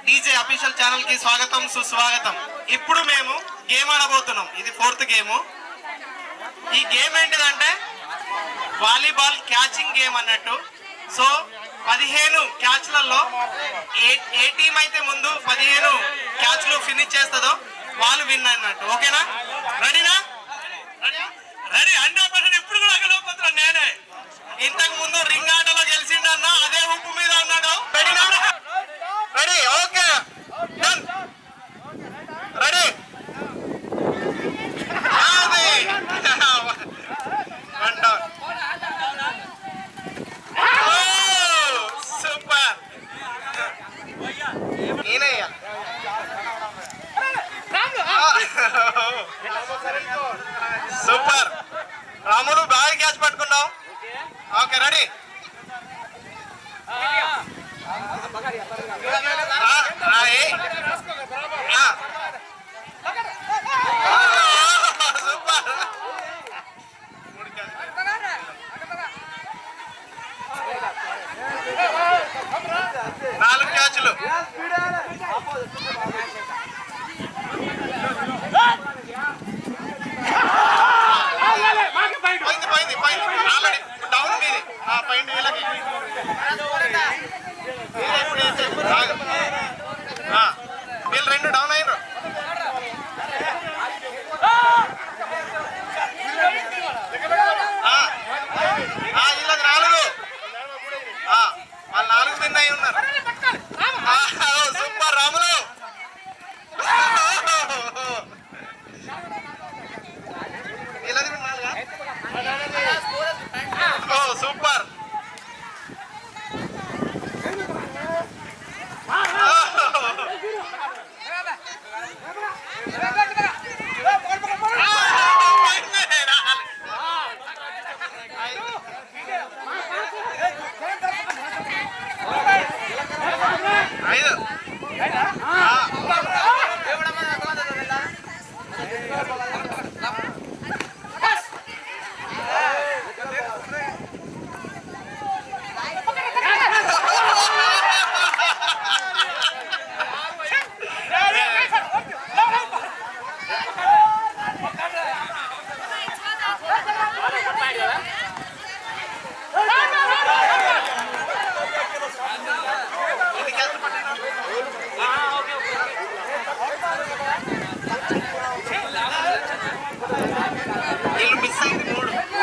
DJ official channel కి స్వాగతం సుస్వాగతం. ఇప్పుడు మేము గేమ్ ఆడబోతున్నాం. ఇది 4th గేమ్. ఈ గేమ్ ఏంటిదంటే వాలీబాల్ క్యాచింగ్ గేమ్ అన్నట్టు. సో 15 క్యాచ్లలో ఏ టీం అయితే ముందు 15 క్యాచ్లు ఫినిష్ చేస్తుందో వాళ్ళు విన్ అన్నట్టు. ఓకేనా? రెడీనా? రెడీ 100%. ఇప్పుడు కూడా గెలవబోతున్నా నేనే. ఇంతకు ముందు రింగ్ ఆటలో గెలిచిండన్న అదే ఉప్పు మీద అన్నాడు. రెడీనా? Ready? Okay, done. Ready? Super. నేనయ్యా సూపర్. రాములు బాగా క్యాచ్ పట్టుకున్నావు. Okay, ready? సూపర్. 4 క్యాచ్లు. పోయింది ఆల్రెడీ డౌన్ మీది. పోయింది వీళ్ళకి. వీళ్ళు 2 డౌన్ అయ్యారు. వీళ్ళకి 4. వాళ్ళు 4 విన్ అయి ఉన్నారు. సూపర్ రాములు. వీళ్ళది 4. సూపర్.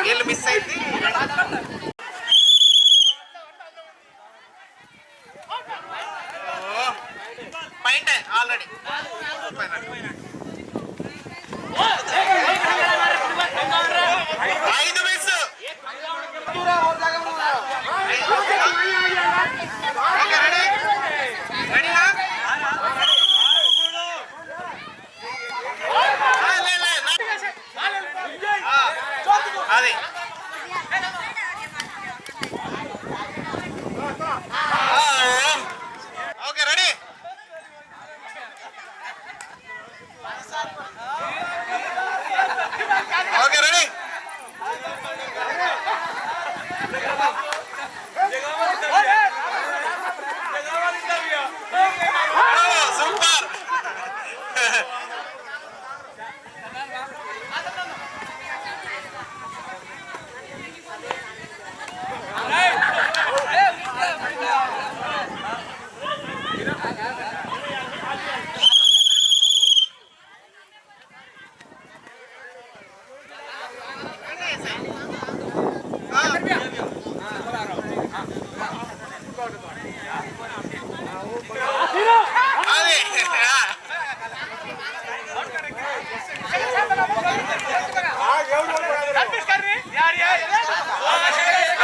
వీళ్ళు మిస్ అయింది. Point already. 5 మిస్. అది okay, ready? Okay, ready? Super.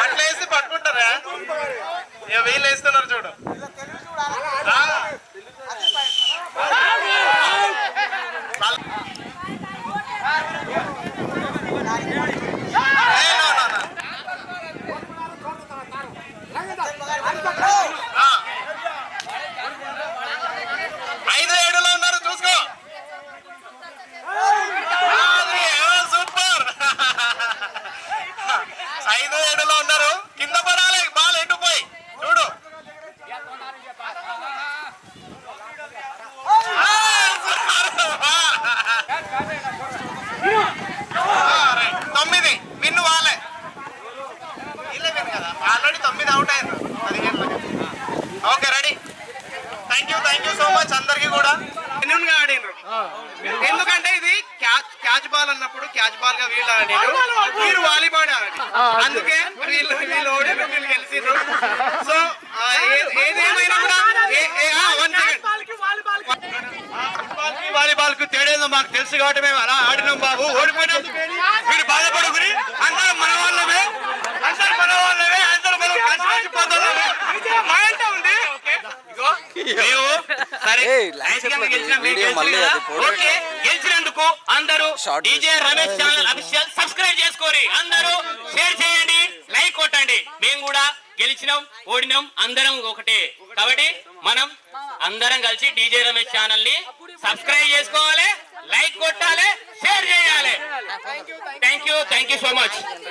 అట్లా వేసి పట్టుకుంటారా? వీళ్ళు వేస్తున్నారు చూడు. థ్యాంక్ యూ సో మచ్ అందరికి కూడా జెన్యూన్ గా ఆడినరు. ఎందుకంటే ఇది క్యాచ్ బాల్ అన్నప్పుడు క్యాచ్ బాల్ గా వీళ్ళు ఆడినారు, మీరు వాలీబాల్ ఆడారు, అందుకే వీళ్ళు ఓడినారు, వీళ్ళు గెలిచినారు. సో ఏదేమైనా కూడా వాలీబాల్ కు తేడేదో మాకు తెలుసు కాబట్టి మేము అలా ఆడినాం బాబు. ఓడిపోయినందుకు మీరు బాధపడుకుని అందరూ మన వాళ్ళమే, అందరూ మన వాళ్ళమే, అందరూ మనం కలిసి పొందాలమే మాట ఉంది. గెలిచినందుకు అందరూ DJ Ramesh channel official subscribe చేసుకోరి, అందరూ షేర్ చేయండి, లైక్ కొట్టండి. మేము కూడా గెలిచినాం ఓడినాం అందరం ఒకటే కాబట్టి మనం అందరం కలిసి డీజే రమేష్ ఛానల్ ని సబ్స్క్రైబ్ చేసుకోవాలి, లైక్ కొట్టాలి, షేర్ చేయాలి. Thank you so much.